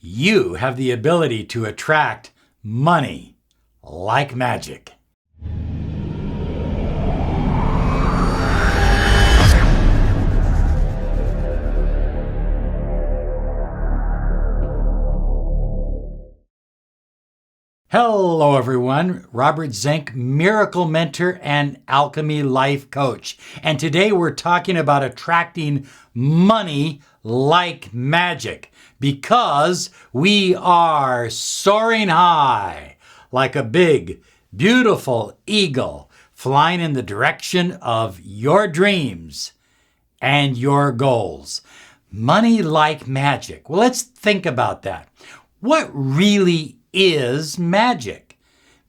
You have the ability to attract money like magic. Hello everyone, Robert Zink, Miracle Mentor and Alchemy Life Coach. And today we're talking about attracting money like magic because we are soaring high like a big, beautiful eagle flying in the direction of your dreams and your goals. Money like magic. Well, let's think about that. What really is magic?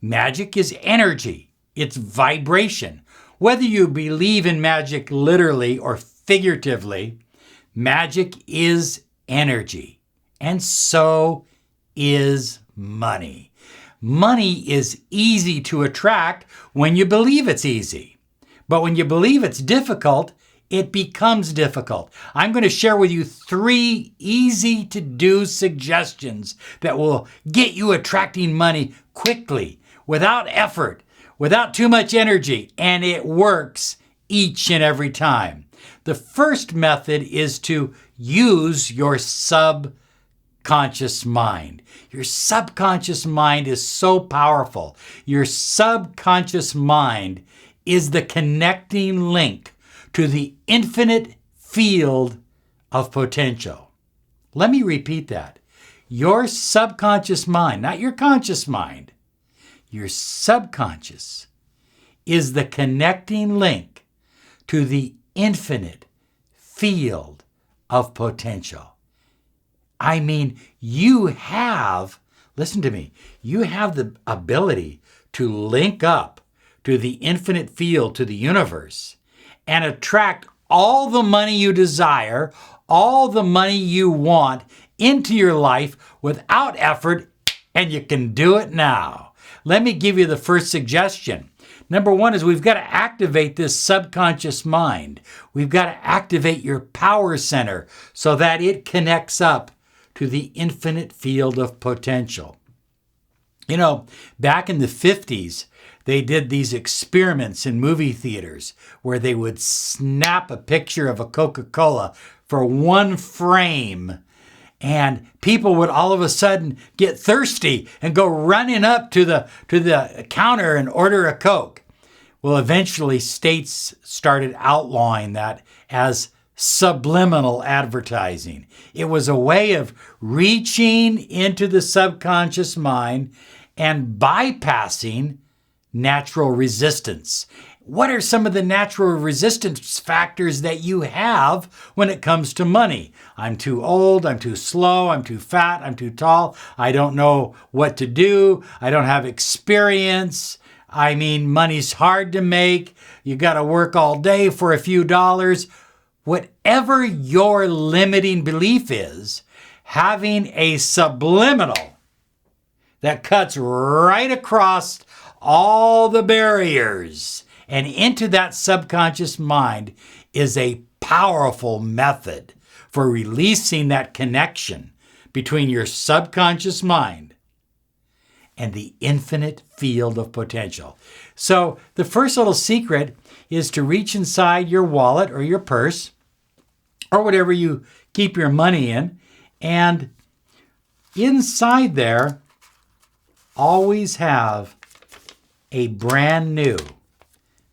Magic is energy. It's vibration. Whether you believe in magic literally or figuratively, magic is energy. And so is money. Money is easy to attract when you believe it's easy. But when you believe it's difficult, it becomes difficult. I'm going to share with you 3 easy to do suggestions that will get you attracting money quickly, without effort, without too much energy, and it works each and every time. The first method is to use your subconscious mind. Your subconscious mind is so powerful. Your subconscious mind is the connecting link to the infinite field of potential. Let me repeat that. Your subconscious mind, not your conscious mind, your subconscious is the connecting link to the infinite field of potential. I mean, you have, listen to me, you have the ability to link up to the infinite field, to the universe, and attract all the money you desire, all the money you want into your life without effort, and you can do it now. Let me give you the first suggestion. Number 1 is we've got to activate this subconscious mind. We've got to activate your power center so that it connects up to the infinite field of potential. You know, back in the 50s, they did these experiments in movie theaters where they would snap a picture of a Coca-Cola for 1 frame, and people would all of a sudden get thirsty and go running up to the counter and order a Coke. Well, eventually states started outlawing that as subliminal advertising. It was a way of reaching into the subconscious mind and bypassing natural resistance. What are some of the natural resistance factors that you have when it comes to money? I'm too old, I'm too slow, I'm too fat, I'm too tall, I don't know what to do, I don't have experience. I mean, money's hard to make, you got to work all day for a few dollars. Whatever your limiting belief is, having a subliminal that cuts right across all the barriers and into that subconscious mind is a powerful method for releasing that connection between your subconscious mind and the infinite field of potential. So the first little secret is to reach inside your wallet or your purse or whatever you keep your money in, and inside there, always have a brand new,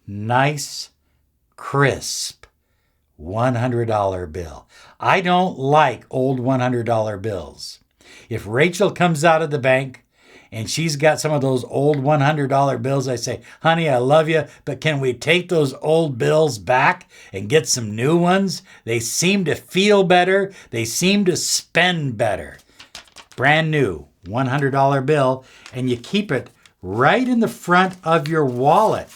nice, crisp $100 bill. I don't like old $100 bills. If Rachel comes out of the bank and she's got some of those old $100 bills, I say, honey, I love you, but can we take those old bills back and get some new ones? They seem to feel better. They seem to spend better. Brand new $100 bill, and you keep it right in the front of your wallet.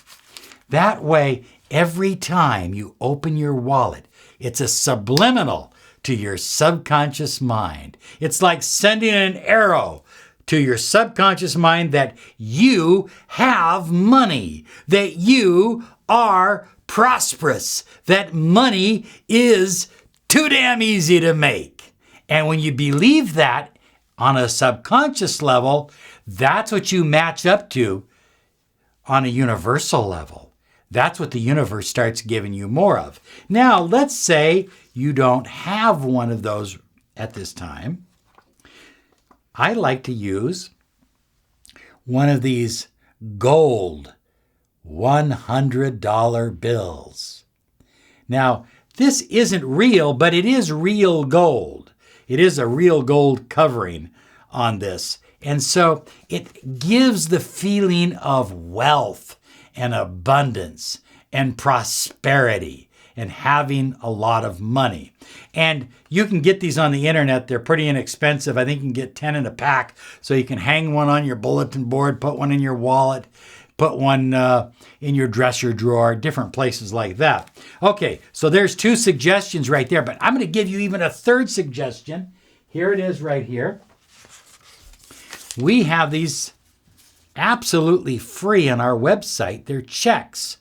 That way, every time you open your wallet, it's a subliminal to your subconscious mind. It's like sending an arrow to your subconscious mind that you have money, that you are prosperous, that money is too damn easy to make. And when you believe that On a subconscious level, that's what you match up to on a universal level. That's what the universe starts giving you more of. Now, let's say you don't have one of those at this time. I like to use one of these gold $100 bills. Now, this isn't real, but it is real gold. It is a real gold covering on this. And so it gives the feeling of wealth and abundance and prosperity and having a lot of money. And you can get these on the internet. They're pretty inexpensive. I think you can get 10 in a pack. So you can hang one on your bulletin board, put one in your wallet, put one in your dresser drawer, different places like that. Okay, so there's 2 suggestions right there, but I'm going to give you even a 3rd suggestion. Here it is right here. We have these absolutely free on our website. They're checks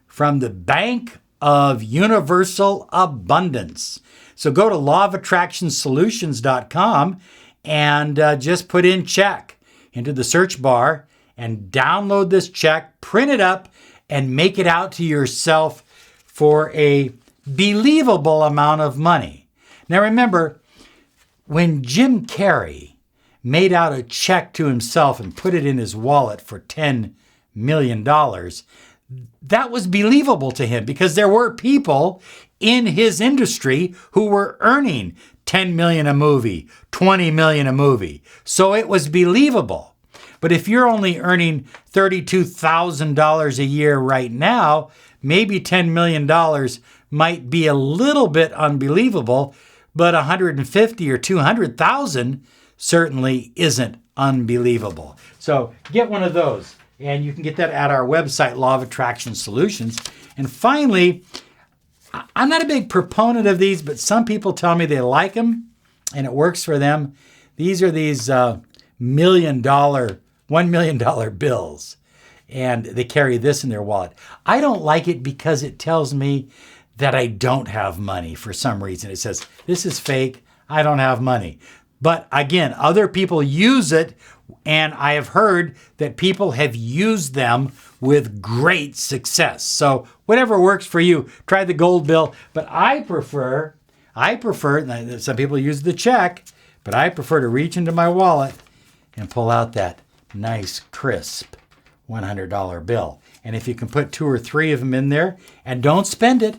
from the Bank of Universal Abundance. So go to lawofattractionsolutions.com and just put in check into the search bar and download this check, print it up, and make it out to yourself for a believable amount of money. Now remember, when Jim Carrey made out a check to himself and put it in his wallet for $10 million, that was believable to him because there were people in his industry who were earning $10 million a movie, $20 million a movie. So it was believable. But if you're only earning $32,000 a year right now, maybe $10 million might be a little bit unbelievable, but $150,000 or $200,000 certainly isn't unbelievable. So get one of those, and you can get that at our website, Law of Attraction Solutions. And finally, I'm not a big proponent of these, but some people tell me they like them and it works for them. These are these $1 million bills, and they carry this in their wallet. I don't like it because it tells me that I don't have money for some reason. It says, this is fake, I don't have money. But again, other people use it, and I have heard that people have used them with great success. So whatever works for you, try the gold bill. But I prefer, some people use the check, but I prefer to reach into my wallet and pull out that nice, crisp $100 bill. And if you can put 2 or 3 of them in there and don't spend it,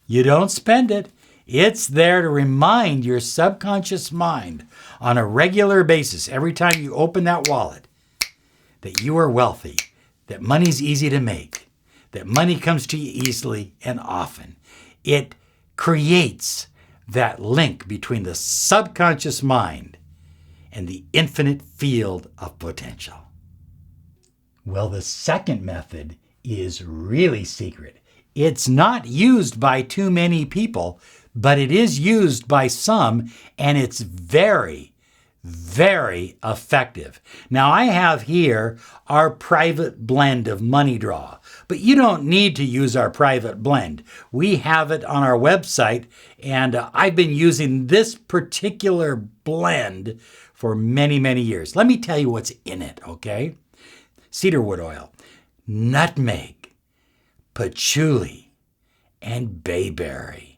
you don't spend it. It's there to remind your subconscious mind on a regular basis, every time you open that wallet, that you are wealthy, that money's easy to make, that money comes to you easily and often. It creates that link between the subconscious mind and the infinite field of potential. Well, the second method is really secret. It's not used by too many people, but it is used by some, and it's very, very effective. Now, I have here our private blend of money draw, but you don't need to use our private blend. We have it on our website, and I've been using this particular blend for many, many years. Let me tell you what's in it, okay? Cedarwood oil, nutmeg, patchouli, and bayberry.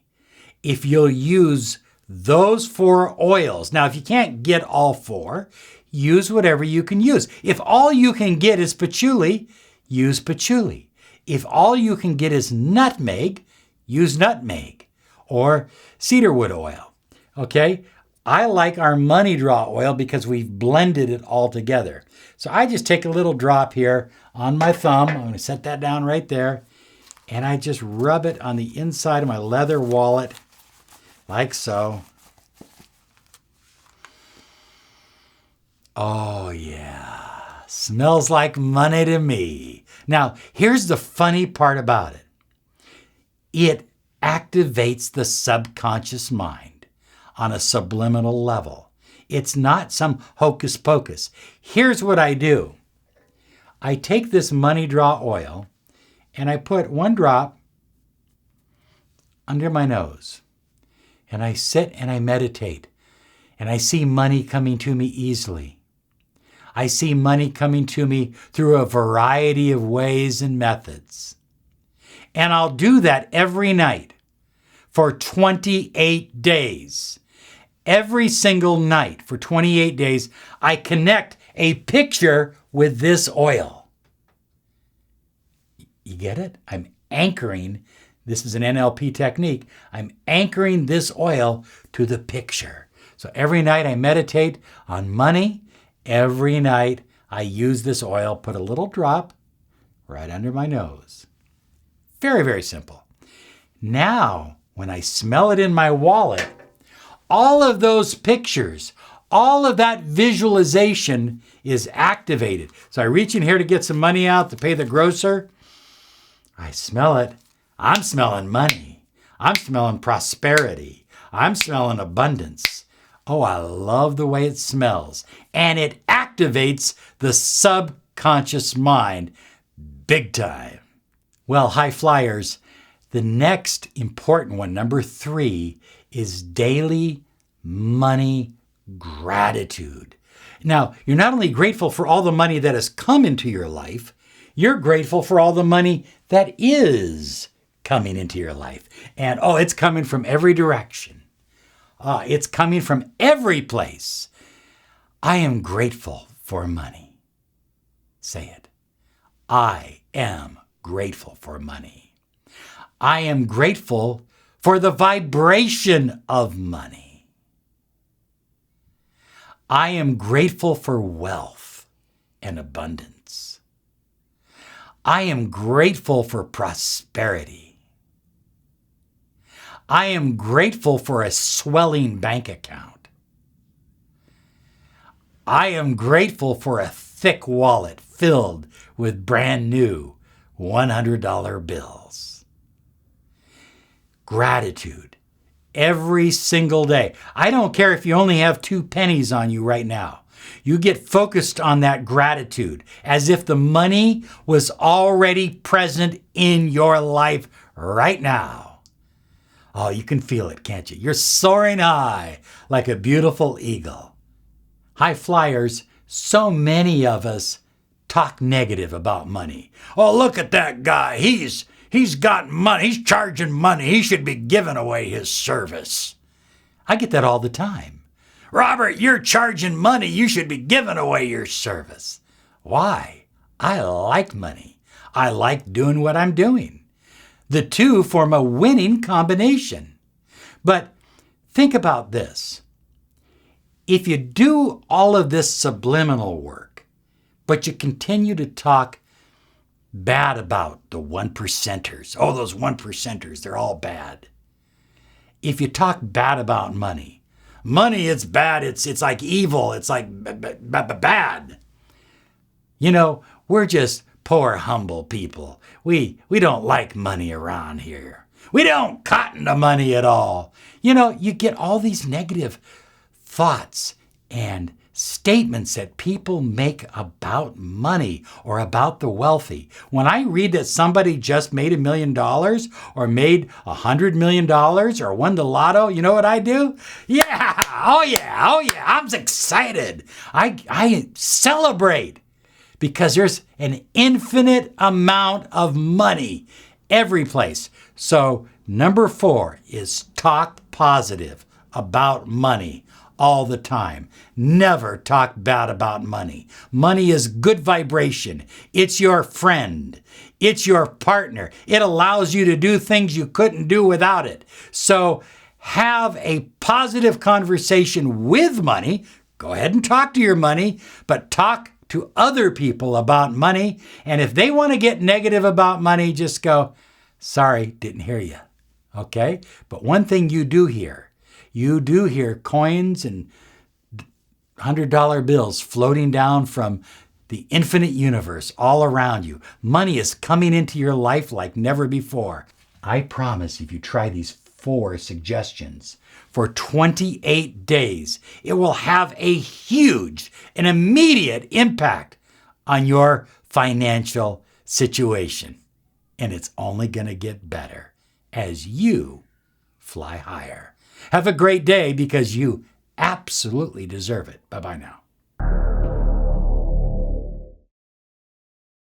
If you'll use those 4 oils, now if you can't get all 4, use whatever you can use. If all you can get is patchouli, use patchouli. If all you can get is nutmeg, use nutmeg or cedarwood oil. Okay? I like our money draw oil because we've blended it all together. So I just take a little drop here on my thumb. I'm going to set that down right there. And I just rub it on the inside of my leather wallet like so. Oh yeah, smells like money to me. Now, here's the funny part about it. It activates the subconscious mind on a subliminal level. It's not some hocus pocus. Here's what I do. I take this money draw oil and I put 1 drop under my nose. And I sit and I meditate. And I see money coming to me easily. I see money coming to me through a variety of ways and methods. And I'll do that every night for 28 days. Every single night for 28 days, I connect a picture with this oil. You get it? I'm anchoring. This is an NLP technique. I'm anchoring this oil to the picture. So every night I meditate on money. Every night I use this oil, put a little drop right under my nose. Very, very simple. Now, when I smell it in my wallet, all of those pictures, all of that visualization is activated. So I reach in here to get some money out to pay the grocer. I smell it. I'm smelling money. I'm smelling prosperity. I'm smelling abundance. Oh, I love the way it smells. And it activates the subconscious mind big time. Well, high flyers, the next important one, number 3, is daily money gratitude. Now, you're not only grateful for all the money that has come into your life, you're grateful for all the money that is coming into your life. And it's coming from every direction. It's coming from every place. I am grateful for money. Say it. I am grateful for money. I am grateful for the vibration of money. I am grateful for wealth and abundance. I am grateful for prosperity. I am grateful for a swelling bank account. I am grateful for a thick wallet filled with brand new $100 bills. Gratitude every single day. I don't care if you only have 2 pennies on you right now. You get focused on that gratitude as if the money was already present in your life right now. Oh, you can feel it, can't you? You're soaring high like a beautiful eagle. High flyers, so many of us talk negative about money. Oh, look at that guy. He's got money. He's charging money. He should be giving away his service. I get that all the time. Robert, you're charging money. You should be giving away your service. Why? I like money. I like doing what I'm doing. The two form a winning combination. But think about this. If you do all of this subliminal work, but you continue to talk bad about the 1%ers. Oh, those 1%ers, they're all bad. If you talk bad about money, it's bad, it's like evil, it's like bad. You know, we're just poor, humble people. We don't like money around here. We don't cotton to money at all. You know, you get all these negative thoughts and statements that people make about money or about the wealthy. When I read that somebody just made $1 million or made $100 million or won the lotto, you know what I do? Yeah, oh yeah, I'm excited. I celebrate because there's an infinite amount of money every place. So number 4 is talk positive about money all the time. Never talk bad about money. Money is good vibration. It's your friend. It's your partner. It allows you to do things you couldn't do without it. So have a positive conversation with money. Go ahead and talk to your money, but talk to other people about money. And if they want to get negative about money, just go, sorry, didn't hear you. Okay? But one thing you do hear coins and $100 bills floating down from the infinite universe all around you. Money is coming into your life like never before. I promise if you try these 4 suggestions for 28 days, it will have a huge and immediate impact on your financial situation. And it's only going to get better as you fly higher. Have a great day because you absolutely deserve it. Bye-bye now.